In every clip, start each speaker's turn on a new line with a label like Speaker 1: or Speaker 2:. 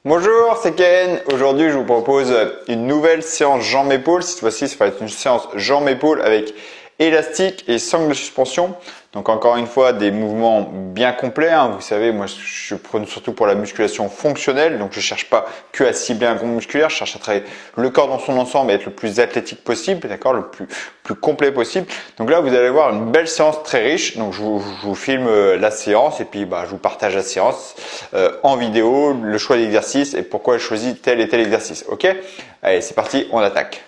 Speaker 1: Bonjour, c'est Ken. Aujourd'hui, je vous propose une nouvelle séance jambes-épaules. Cette fois-ci, ça va être une séance jambes-épaules avec élastique et sangle de suspension. Donc encore une fois, des mouvements bien complets. Vous savez, moi, je prône surtout pour la musculation fonctionnelle. Donc je cherche pas que à cibler un groupe musculaire. Je cherche à travailler le corps dans son ensemble et être le plus athlétique possible, d'accord, le plus complet possible. Donc là, vous allez voir une belle séance très riche. Donc je vous filme la séance et puis je vous partage la séance en vidéo, le choix d'exercice et pourquoi je choisis tel et tel exercice. Ok? Allez, c'est parti, on attaque.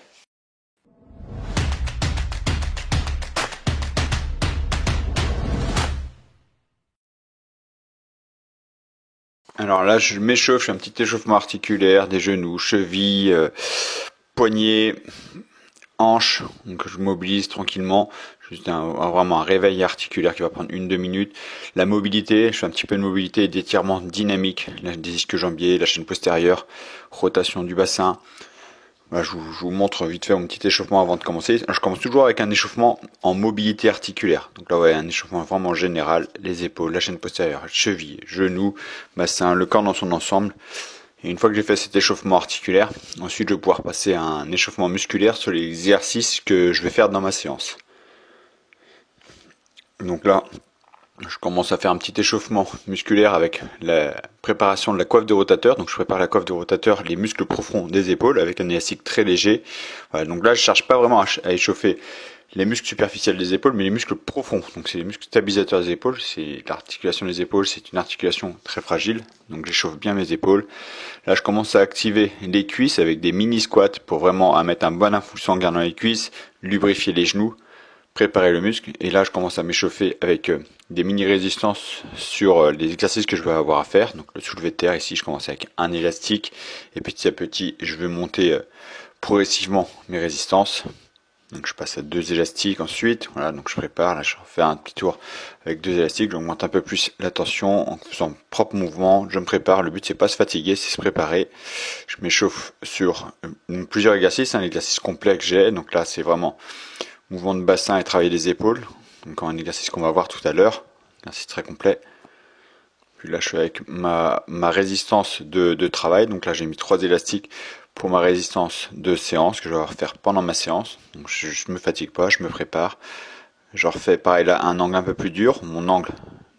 Speaker 1: Alors là, je m'échauffe, je fais un petit échauffement articulaire des genoux, chevilles, poignets, hanches. Donc je mobilise tranquillement. Juste vraiment un réveil articulaire qui va prendre 1-2 minutes. La mobilité, je fais un petit peu de mobilité et d'étirement dynamique. Des ischio-jambiers, la chaîne postérieure, rotation du bassin. Là, je vous montre vite fait mon petit échauffement avant de commencer. Je commence toujours avec un échauffement en mobilité articulaire. Donc là, ouais, un échauffement vraiment général. Les épaules, la chaîne postérieure, cheville, genoux, bassin, le corps dans son ensemble. Et une fois que j'ai fait cet échauffement articulaire, ensuite je vais pouvoir passer à un échauffement musculaire sur les exercices que je vais faire dans ma séance. Donc là, je commence à faire un petit échauffement musculaire avec la préparation de la coiffe de rotateur. Donc je prépare la coiffe de rotateur, les muscles profonds des épaules avec un élastique très léger. Voilà, donc là je cherche pas vraiment à échauffer les muscles superficiels des épaules, mais les muscles profonds. Donc c'est les muscles stabilisateurs des épaules. C'est l'articulation des épaules, c'est une articulation très fragile. Donc j'échauffe bien mes épaules. Là je commence à activer les cuisses avec des mini squats pour vraiment mettre un bon influx sanguin dans les cuisses, lubrifier les genoux, préparer le muscle. Et là je commence à m'échauffer avec des mini résistances sur les exercices que je vais avoir à faire. Donc le soulevé de terre, ici je commence avec un élastique et petit à petit je vais monter progressivement mes résistances. Donc je passe à 2 élastiques ensuite. Voilà, donc je prépare, là je refais un petit tour avec 2 élastiques, j'augmente un peu plus la tension en faisant propre mouvement. Je me prépare, le but c'est pas se fatiguer, c'est se préparer. Je m'échauffe sur plusieurs exercices, l'exercice complet que j'ai. Donc là c'est vraiment mouvement de bassin et travailler les épaules. Donc un exercice qu'on va voir tout à l'heure, exercice très complet. Puis là je suis avec ma résistance de travail. Donc là j'ai mis 3 élastiques pour ma résistance de séance que je vais refaire pendant ma séance. Donc je me fatigue pas, je me prépare. Je refais pareil là un angle un peu plus dur, mon angle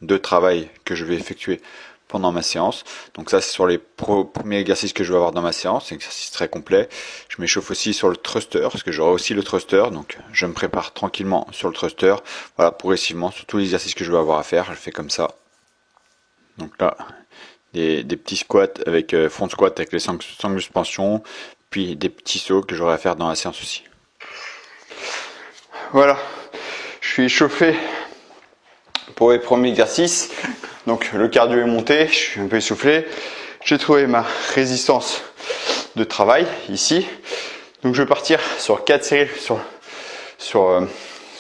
Speaker 1: de travail que je vais effectuer pendant ma séance. Donc ça c'est sur les premiers exercices que je vais avoir dans ma séance, c'est un exercice très complet. Je m'échauffe aussi sur le thruster, parce que j'aurai aussi le thruster, donc je me prépare tranquillement sur le thruster. Voilà, progressivement, sur tous les exercices que je vais avoir à faire, je fais comme ça. Donc là, des petits squats avec front squat avec les sangles de suspension, puis des petits sauts que j'aurai à faire dans la séance aussi. Voilà, je suis échauffé pour les premiers exercices. Donc le cardio est monté, je suis un peu essoufflé. J'ai trouvé ma résistance de travail ici. Donc je vais partir sur 4 séries sur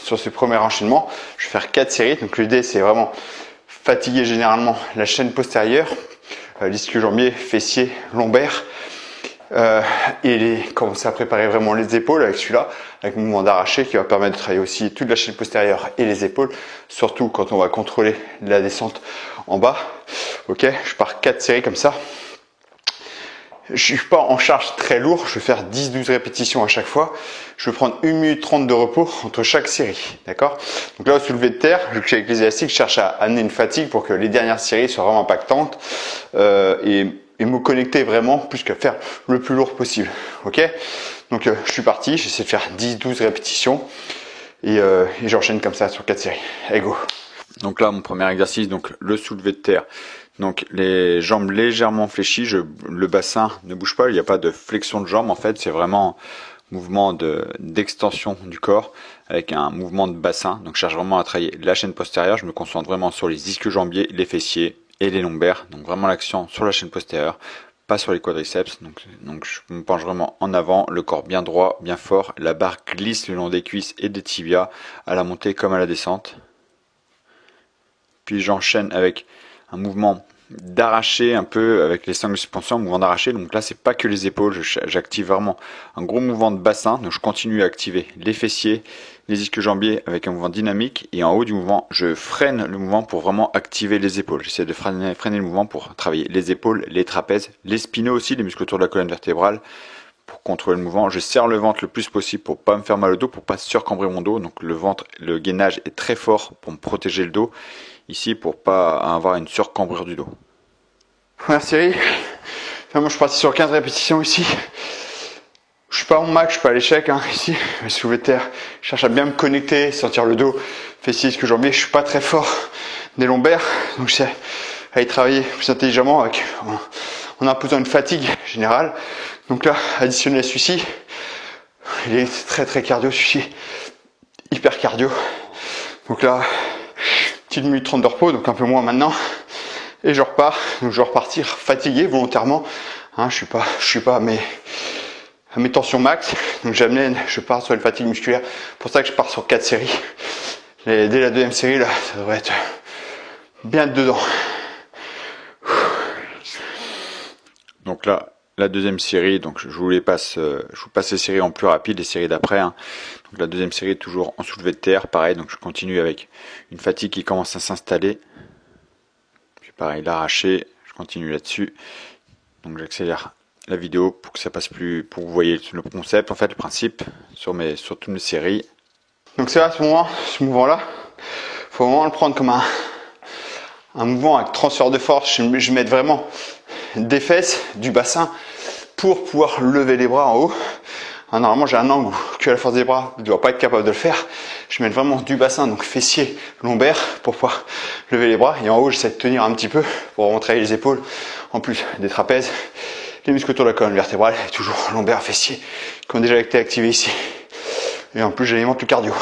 Speaker 1: ce premier enchaînement. Je vais faire 4 séries. Donc l'idée c'est vraiment fatiguer généralement la chaîne postérieure, l'ischio-jambier, fessier, lombaire. Et commencer à préparer vraiment les épaules avec celui-là, avec le mouvement d'arraché qui va permettre de travailler aussi toute la chaîne postérieure et les épaules, surtout quand on va contrôler la descente en bas. Ok, je pars 4 séries comme ça. Je suis pas en charge très lourd, je vais faire 10-12 répétitions à chaque fois. Je vais prendre 1 minute 30 de repos entre chaque série, d'accord? Donc là, au soulevé de terre, vu que je suis avec les élastiques, je cherche à amener une fatigue pour que les dernières séries soient vraiment impactantes et me connecter vraiment plus qu'à faire le plus lourd possible, ok? Donc je suis parti, j'essaie de faire 10-12 répétitions et j'enchaîne comme ça sur 4 séries. Allez, go! Donc là, mon premier exercice, donc le soulevé de terre. Donc les jambes légèrement fléchies, le bassin ne bouge pas, il n'y a pas de flexion de jambes en fait, c'est vraiment mouvement d'extension du corps avec un mouvement de bassin. Donc je cherche vraiment à travailler la chaîne postérieure, je me concentre vraiment sur les ischio-jambiers, les fessiers et les lombaires. Donc vraiment l'action sur la chaîne postérieure, pas sur les quadriceps. Donc je me penche vraiment en avant, le corps bien droit, bien fort, la barre glisse le long des cuisses et des tibias à la montée comme à la descente. Puis j'enchaîne avec un mouvement d'arracher un peu avec les sangles de suspension, un mouvement d'arracher. Donc là, c'est pas que les épaules, j'active vraiment un gros mouvement de bassin. Donc je continue à activer les fessiers, les ischio-jambiers avec un mouvement dynamique. Et en haut du mouvement, je freine le mouvement pour vraiment activer les épaules. J'essaie de freiner le mouvement pour travailler les épaules, les trapèzes, les spinaux aussi, les muscles autour de la colonne vertébrale. Pour contrôler le mouvement, je serre le ventre le plus possible pour pas me faire mal au dos, pour pas surcambrer mon dos. Donc le ventre, le gainage est très fort pour me protéger le dos. Ici, pour pas avoir une surcambrure du dos.
Speaker 2: Première série. Enfin, moi, je suis parti sur 15 répétitions ici. Je suis pas en max, je suis pas à l'échec ici. Mais soulevé de terre, je cherche à bien me connecter, sentir le dos, fessiers, ce que j'en mets. Je suis pas très fort des lombaires, donc j'essaie à y travailler plus intelligemment en imposant une fatigue générale. Donc là, additionner à celui-ci, il est très très cardio celui-ci, hyper cardio. Donc là, petite minute 30 de repos, donc un peu moins maintenant. Et je repars, donc je vais repartir fatigué volontairement. Je suis pas à mes tensions max. Donc je pars sur une fatigue musculaire. C'est pour ça que je pars sur 4 séries. Et dès la deuxième série, là, ça devrait être bien dedans.
Speaker 1: Donc là, la deuxième série, donc je vous passe les séries en plus rapide, les séries d'après. Donc la deuxième série toujours en soulevé de terre, pareil. Donc je continue avec une fatigue qui commence à s'installer. Puis pareil, l'arracher, je continue là-dessus. Donc j'accélère la vidéo pour que ça passe plus, pour que vous voyez le concept, en fait, le principe sur toutes mes séries.
Speaker 2: Donc c'est là ce mouvement-là, faut vraiment le prendre comme un mouvement avec transfert de force. Je vais mettre vraiment des fesses, du bassin pour pouvoir lever les bras en haut. Normalement j'ai un angle où que la force des bras ne doit pas être capable de le faire. Je mets vraiment du bassin, donc fessier, lombaire, pour pouvoir lever les bras. Et en haut j'essaie de tenir un petit peu pour vraiment travailler les épaules, en plus des trapèzes, les muscles autour de la colonne vertébrale, et toujours lombaire, fessier, qui ont déjà été activés ici. Et en plus j'alimente le cardio.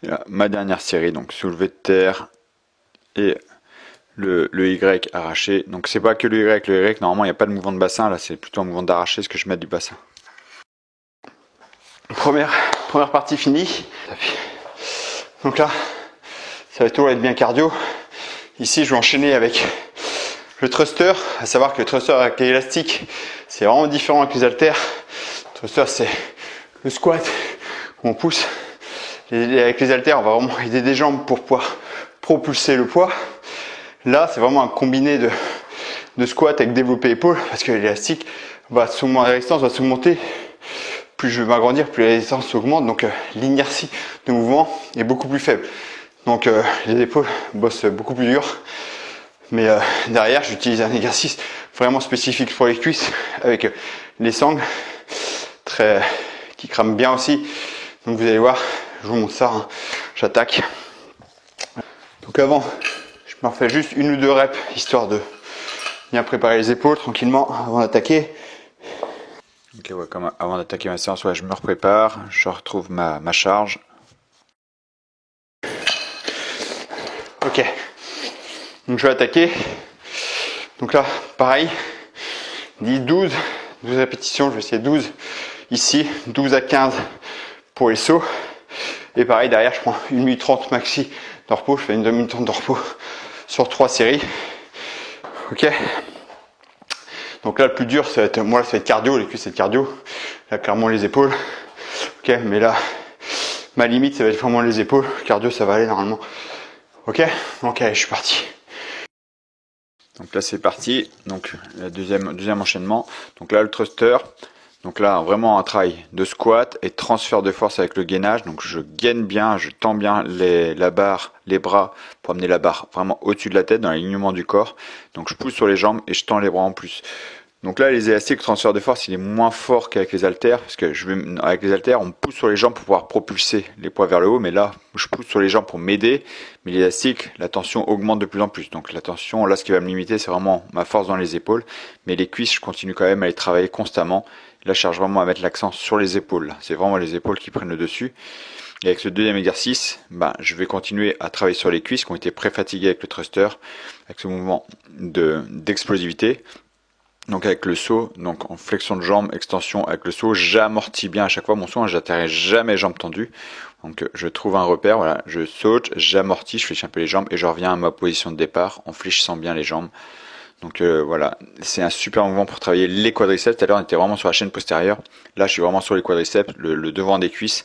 Speaker 1: Et là, ma dernière série, donc soulevé de terre et le Y arraché. Donc c'est pas que le Y, normalement il n'y a pas de mouvement de bassin, là c'est plutôt un mouvement d'arraché, ce que je mets du bassin.
Speaker 2: Première partie finie. Donc là, ça va toujours être bien cardio. Ici je vais enchaîner avec le thruster, à savoir que le thruster avec l'élastique, c'est vraiment différent avec les haltères. Le thruster c'est le squat où on pousse. Et avec les haltères, on va vraiment aider des jambes pour pouvoir propulser le poids. Là, c'est vraiment un combiné de squat avec développer épaules, parce que l'élastique la résistance va s'augmenter. Plus je vais m'agrandir, plus la résistance augmente, donc l'inertie de mouvement est beaucoup plus faible. Donc les épaules bossent beaucoup plus dur. Mais derrière, j'utilise un exercice vraiment spécifique pour les cuisses, avec les sangles, qui crament bien aussi. Donc vous allez voir, je vous montre ça, j'attaque. Donc avant, je me refais juste 1 ou 2 reps, histoire de bien préparer les épaules tranquillement avant d'attaquer.
Speaker 1: Ok, ouais, comme avant d'attaquer ma séance, ouais, je me reprépare, je retrouve ma charge.
Speaker 2: Ok, donc je vais attaquer. Donc là, pareil, 12 répétitions, je vais essayer 12 ici, 12 à 15 pour les sauts. Et pareil, derrière, je prends 1 minute 30 maxi de repos, je fais une 2 minutes 30 de repos sur 3 séries. Ok. Donc là, le plus dur, ça va être cardio, les cuisses c'est cardio. Là, clairement les épaules. Ok, mais là, ma limite, ça va être vraiment les épaules. Cardio, ça va aller normalement. Ok, je suis parti.
Speaker 1: Donc là, c'est parti. Donc, le deuxième enchaînement. Donc là, le thruster. Donc là, vraiment un travail de squat et transfert de force avec le gainage. Donc je gaine bien, je tends bien la barre, les bras pour amener la barre vraiment au-dessus de la tête, dans l'alignement du corps. Donc je pousse sur les jambes et je tends les bras en plus. Donc là, les élastiques, le transfert de force, il est moins fort qu'avec les haltères, parce que avec les haltères, on pousse sur les jambes pour pouvoir propulser les poids vers le haut, mais là, je pousse sur les jambes pour m'aider, mais l'élastique, la tension augmente de plus en plus. Donc la tension, là, ce qui va me limiter, c'est vraiment ma force dans les épaules, mais les cuisses, je continue quand même à les travailler constamment. Là, je cherche vraiment à mettre l'accent sur les épaules. C'est vraiment les épaules qui prennent le dessus. Et avec ce deuxième exercice, je vais continuer à travailler sur les cuisses qui ont été pré-fatiguées avec le thruster, avec ce mouvement d'explosivité. Donc avec le saut, donc en flexion de jambe, extension avec le saut, j'amortis bien à chaque fois mon saut, j'atterris jamais jambes tendues. Donc je trouve un repère, voilà, je saute, j'amortis, je fléchis un peu les jambes et je reviens à ma position de départ en fléchissant bien les jambes. Donc voilà, c'est un super mouvement pour travailler les quadriceps. Tout à l'heure, on était vraiment sur la chaîne postérieure. Là, je suis vraiment sur les quadriceps, le devant des cuisses,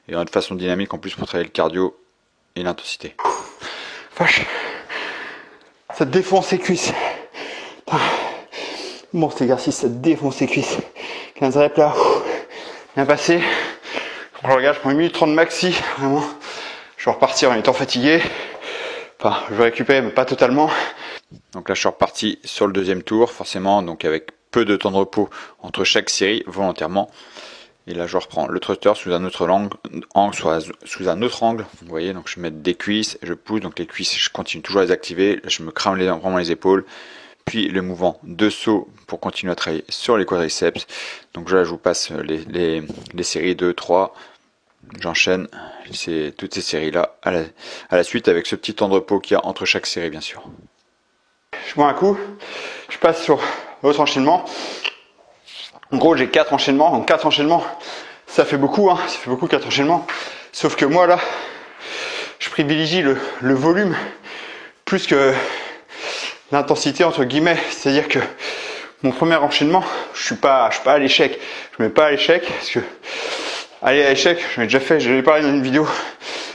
Speaker 1: et de façon dynamique en plus pour travailler le cardio et l'intensité.
Speaker 2: Vache, ça défonce les cuisses. Bon, cet exercice, ça défonce les cuisses. 15 reps là, bien passé. Je regarde, je prends 1 minute 30 maxi, vraiment. Je vais repartir en étant fatigué. Enfin, je vais récupérer, mais pas totalement.
Speaker 1: Donc là, je suis reparti sur le deuxième tour, forcément, donc avec peu de temps de repos entre chaque série, volontairement. Et là, je reprends le thruster sous un autre angle, sous un autre angle. Vous voyez, donc je mets des cuisses, je pousse, donc les cuisses, je continue toujours à les activer. Là, je me crame vraiment les épaules. Puis le mouvement de saut pour continuer à travailler sur les quadriceps. Donc là, je vous passe les séries 2, 3. J'enchaîne toutes ces séries-là à la suite avec ce petit temps de repos qu'il y a entre chaque série, bien sûr.
Speaker 2: Je bois un coup, je passe sur l'autre enchaînement. En gros, j'ai 4 enchaînements. Donc 4 enchaînements, ça fait beaucoup, hein. Ça fait beaucoup 4 enchaînements. Sauf que moi, là, je privilégie le volume plus que l'intensité, entre guillemets. C'est-à-dire que mon premier enchaînement, je suis pas à l'échec. Je mets pas à l'échec parce que aller à l'échec, j'en ai déjà fait, je l'ai parlé dans une vidéo.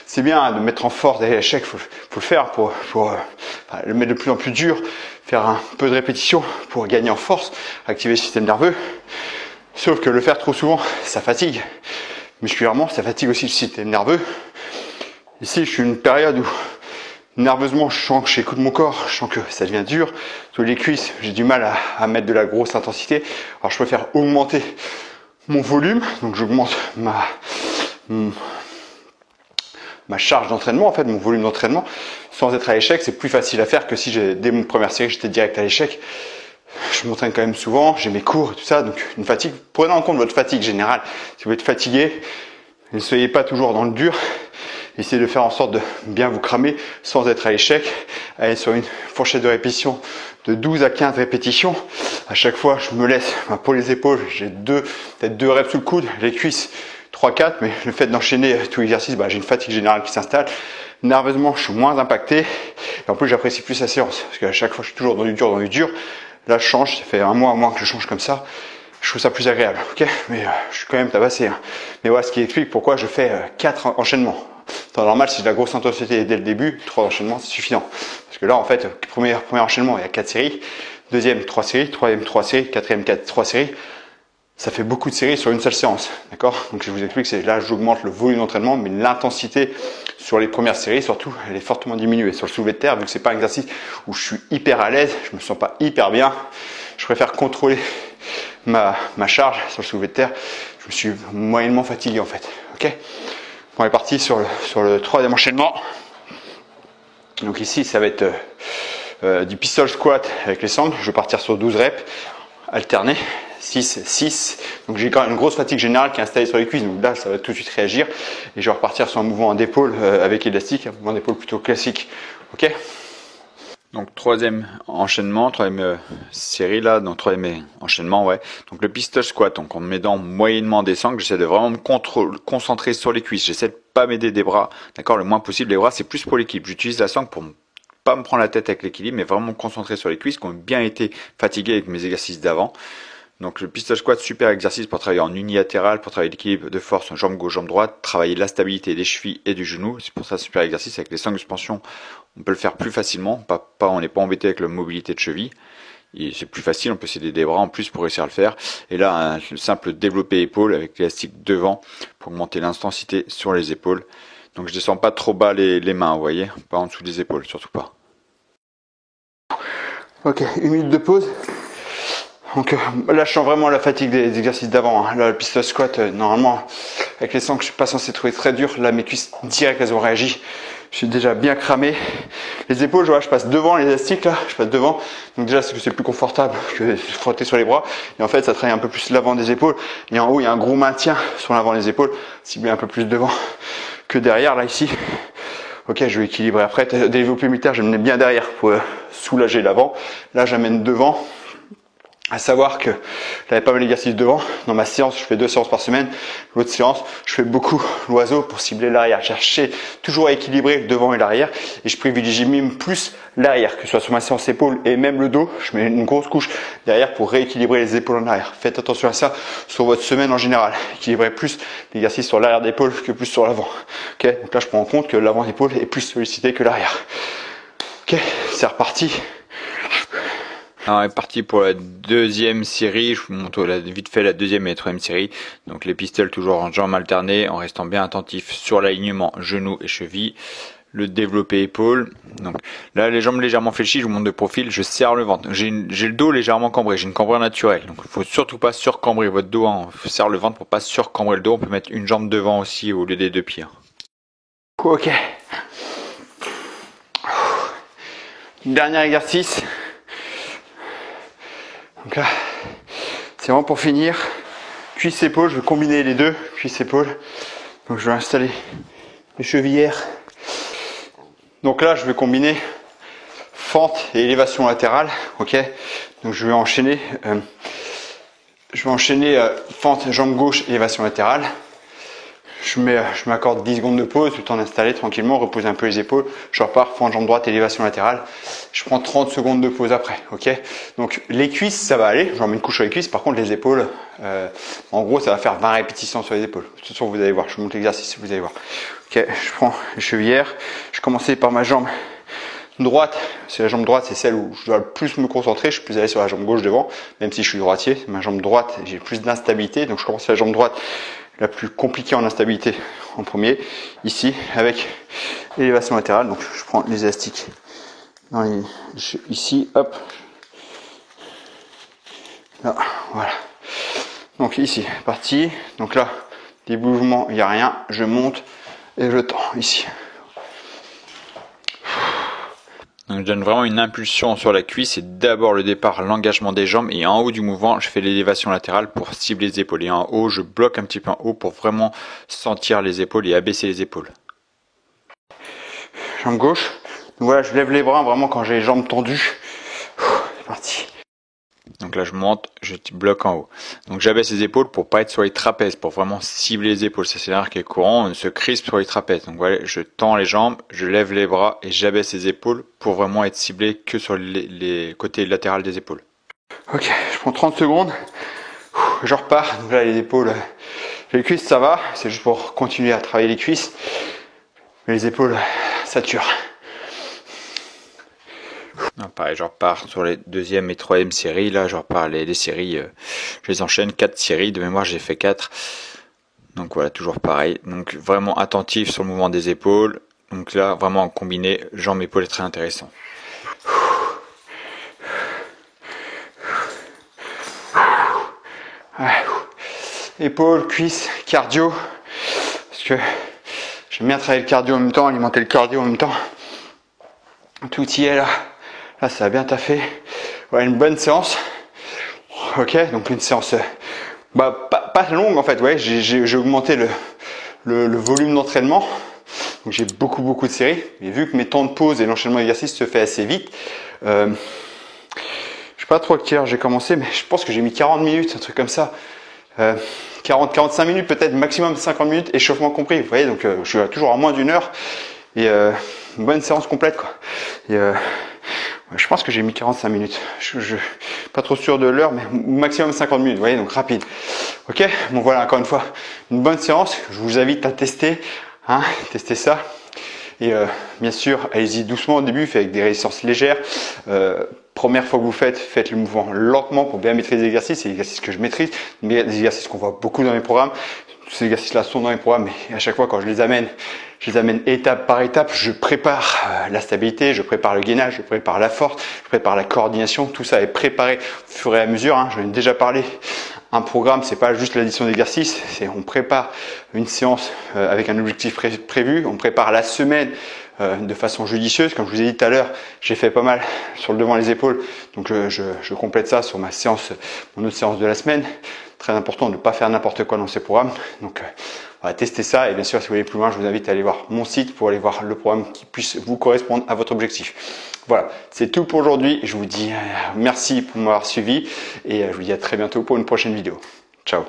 Speaker 2: C'est bien de mettre en force d'aller à l'échec, faut le faire pour le mettre de plus en plus dur, faire un peu de répétition pour gagner en force, activer le système nerveux. Sauf que le faire trop souvent, ça fatigue. Musculairement, ça fatigue aussi le système nerveux. Ici, je suis une période où nerveusement, je sens que j'écoute mon corps, je sens que ça devient dur. Sur les cuisses, j'ai du mal à mettre de la grosse intensité. Alors, je préfère augmenter mon volume, donc j'augmente ma charge d'entraînement, en fait, mon volume d'entraînement, sans être à l'échec. C'est plus facile à faire que si dès mon première série, j'étais direct à l'échec. Je m'entraîne quand même souvent, j'ai mes cours et tout ça, donc une fatigue. Prenez en compte votre fatigue générale. Si vous êtes fatigué, ne soyez pas toujours dans le dur. Essayez de faire en sorte de bien vous cramer sans être à l'échec. Allez sur une fourchette de répétition de 12 à 15 répétitions. À chaque fois, je me laisse pour les épaules, j'ai peut-être 2 reps sous le coude, les cuisses 3-4, mais le fait d'enchaîner tout l'exercice, j'ai une fatigue générale qui s'installe. Nerveusement, je suis moins impacté. Et en plus, j'apprécie plus la séance. Parce qu'à chaque fois, je suis toujours dans du dur. Là, je change. Ça fait un mois que je change comme ça. Je trouve ça plus agréable. Ok, mais je suis quand même tabassé. Hein. Mais voilà ce qui explique pourquoi je fais 4 enchaînements. En temps normal, si j'ai de la grosse intensité dès le début, 3 enchaînements, c'est suffisant. Parce que là, en fait, premier enchaînement, il y a 4 séries. Deuxième, 3 séries. Troisième, 3 séries. Quatrième, 3 séries. Ça fait beaucoup de séries sur une seule séance, d'accord? Donc je vous explique, c'est là j'augmente le volume d'entraînement, mais l'intensité sur les premières séries, surtout, elle est fortement diminuée. Sur le soulevé de terre, vu que c'est pas un exercice où je suis hyper à l'aise, je me sens pas hyper bien, je préfère contrôler ma charge sur le soulevé de terre. Je me suis moyennement fatigué en fait, ok? On est parti sur le troisième enchaînement. Donc ici, ça va être du pistol squat avec les sangles. Je vais partir sur 12 reps, alterner. 6. Donc j'ai quand même une grosse fatigue générale qui est installée sur les cuisses. Donc là, ça va tout de suite réagir. Et je vais repartir sur un mouvement d'épaule avec élastique, un mouvement d'épaule plutôt classique. Ok?
Speaker 1: Donc troisième enchaînement, troisième série là, donc troisième enchaînement, ouais. Donc le pistol squat, donc en m'aidant moyennement des sangles, j'essaie de vraiment me concentrer sur les cuisses. J'essaie de pas m'aider des bras, d'accord, le moins possible. Les bras, c'est plus pour l'équipe. J'utilise la sangle pour pas me prendre la tête avec l'équilibre, mais vraiment me concentrer sur les cuisses qui ont bien été fatiguées avec mes exercices d'avant. Donc le pistol squat, super exercice pour travailler en unilatéral, pour travailler l'équilibre de force en jambe gauche, jambe droite, travailler la stabilité des chevilles et du genou. C'est pour ça super exercice. Avec les sangles de suspension, on peut le faire plus facilement. On n'est pas embêté avec la mobilité de cheville. C'est plus facile, on peut s'aider des bras en plus pour réussir à le faire. Et là, le simple développé épaule avec l'élastique devant pour augmenter l'intensité sur les épaules. Donc je descends pas trop bas les mains, vous voyez, pas en dessous des épaules, surtout pas.
Speaker 2: Ok, 1 minute de pause. Donc là, je sens vraiment la fatigue des exercices d'avant. Hein. Là, le pistol squat, normalement, avec les sangles, je suis pas censé trouver très dur. Là, mes cuisses direct, elles ont réagi. Je suis déjà bien cramé. Les épaules, je passe devant l'élastique là, je passe devant. Donc déjà, c'est plus confortable que de frotter sur les bras. Et en fait, ça travaille un peu plus l'avant des épaules. Et en haut, il y a un gros maintien sur l'avant des épaules, ciblé un peu plus devant que derrière là ici. Ok, je vais équilibrer après. Développé militaire, je me mets bien derrière pour soulager l'avant. Là, j'amène devant. À savoir que j'avais pas mal d'exercices devant. Dans ma séance, je fais 2 séances par semaine. L'autre séance, je fais beaucoup l'oiseau pour cibler l'arrière. Chercher toujours à équilibrer le devant et l'arrière. Et je privilégie même plus l'arrière, que ce soit sur ma séance épaules et même le dos. Je mets une grosse couche derrière pour rééquilibrer les épaules en arrière. Faites attention à ça sur votre semaine en général. Équilibrez plus l'exercice sur l'arrière d'épaule que plus sur l'avant. Ok, donc là, je prends en compte que l'avant d'épaule est plus sollicité que l'arrière. Ok, c'est reparti.
Speaker 1: Alors, on est parti pour la deuxième série. Je vous montre vite fait la deuxième et la troisième série. Donc les pistoles toujours en jambes alternées, en restant bien attentif sur l'alignement genoux et chevilles. Le développé épaule. Donc là, les jambes légèrement fléchies, je vous montre de profil, je serre le ventre. J'ai le dos légèrement cambré, j'ai une cambrure naturelle. Donc il faut surtout pas surcambrer votre dos. On serre le ventre pour pas surcambrer le dos. On peut mettre une jambe devant aussi au lieu des deux pieds.
Speaker 2: Ok. Dernier exercice. Donc là, c'est vraiment pour finir. Cuisse-épaule, je vais combiner les deux, cuisse-épaule. Donc je vais installer les chevillères. Donc là, je vais combiner fente et élévation latérale. Ok. Donc je vais enchaîner. Fente, jambe gauche, élévation latérale. Je m'accorde 10 secondes de pause, le temps d'installer tranquillement, reposer un peu les épaules. Je repars, fente, jambe droite, élévation latérale. Je prends 30 secondes de pause après, ok. Donc les cuisses, ça va aller. J'en mets une couche sur les cuisses. Par contre, les épaules, en gros, ça va faire 20 répétitions sur les épaules. De toute façon, vous allez voir. Je vous montre l'exercice, vous allez voir. Ok, je prends les chevillères. Je commence par ma jambe droite. C'est la jambe droite, c'est celle où je dois le plus me concentrer. Je suis plus allé sur la jambe gauche devant, même si je suis droitier. Ma jambe droite, j'ai plus d'instabilité. Donc je commence sur la jambe droite, la plus compliquée en instabilité en premier, ici, avec l'élévation latérale. Donc je prends les élastiques ici, hop, là, voilà. Donc ici, parti. Donc là, des mouvements, il n'y a rien. Je monte et je tends ici.
Speaker 1: Donc je donne vraiment une impulsion sur la cuisse et d'abord le départ, l'engagement des jambes, et en haut du mouvement je fais l'élévation latérale pour cibler les épaules, et en haut je bloque un petit peu en haut pour vraiment sentir les épaules et abaisser les épaules.
Speaker 2: Jambe gauche, donc voilà, je lève les bras vraiment quand j'ai les jambes tendues. C'est parti.
Speaker 1: Donc là je monte, je bloque en haut. Donc j'abaisse les épaules pour pas être sur les trapèzes, pour vraiment cibler les épaules. Ça c'est l'erreur qui est courant, on se crispe sur les trapèzes. Donc voilà, je tends les jambes, je lève les bras et j'abaisse les épaules pour vraiment être ciblé que sur les côtés latérales des épaules.
Speaker 2: Ok, je prends 30 secondes, je repars. Donc là les épaules, les cuisses ça va, c'est juste pour continuer à travailler les cuisses. Mais les épaules saturent.
Speaker 1: Non, pareil, je repars sur les deuxième et troisième séries. Là, je repars les séries, je les enchaîne, 4 séries. De mémoire, j'ai fait 4. Donc voilà, toujours pareil. Donc vraiment attentif sur le mouvement des épaules. Donc là, vraiment en combiné, jambes, épaules est très intéressant.
Speaker 2: Épaules, cuisses, cardio. Parce que j'aime bien travailler le cardio en même temps, alimenter le cardio en même temps. Tout y est là. Là, ça a bien taffé. Voilà, une bonne séance. Ok, donc une séance pas longue en fait. Ouais, j'ai augmenté le volume d'entraînement. Donc j'ai beaucoup de séries. Mais vu que mes temps de pause et l'enchaînement d'exercices se fait assez vite, je sais pas trop à quelle heure j'ai commencé, mais je pense que j'ai mis 40 minutes, un truc comme ça. 40-45 minutes peut-être, maximum 50 minutes, échauffement compris. Vous voyez, donc je suis toujours à moins d'une heure. Et une bonne séance complète quoi. Et je pense que j'ai mis 45 minutes. Je pas trop sûr de l'heure, mais maximum 50 minutes. Vous voyez, donc rapide. Ok. Bon voilà, encore une fois, une bonne séance. Je vous invite à tester, tester ça. Et bien sûr, allez-y doucement au début, faites avec des résistances légères. Première fois que vous faites le mouvement lentement pour bien maîtriser l'exercice. C'est l'exercice que je maîtrise, mais des exercices qu'on voit beaucoup dans mes programmes. Tous ces exercices-là sont dans mes programmes, et à chaque fois quand je les amène étape par étape. Je prépare la stabilité, je prépare le gainage, je prépare la force, je prépare la coordination. Tout ça est préparé au fur et à mesure. J'en ai déjà parlé. Un programme, c'est pas juste l'addition d'exercices, c'est on prépare une séance avec un objectif prévu, on prépare la semaine de façon judicieuse. Comme je vous ai dit tout à l'heure, j'ai fait pas mal sur le devant les épaules, donc je complète ça sur ma séance, mon autre séance de la semaine. Très important de ne pas faire n'importe quoi dans ces programmes. Donc on va tester ça, et bien sûr si vous voulez plus loin, je vous invite à aller voir mon site pour aller voir le programme qui puisse vous correspondre à votre objectif. Voilà, c'est tout pour aujourd'hui. Je vous dis merci pour m'avoir suivi et je vous dis à très bientôt pour une prochaine vidéo. Ciao.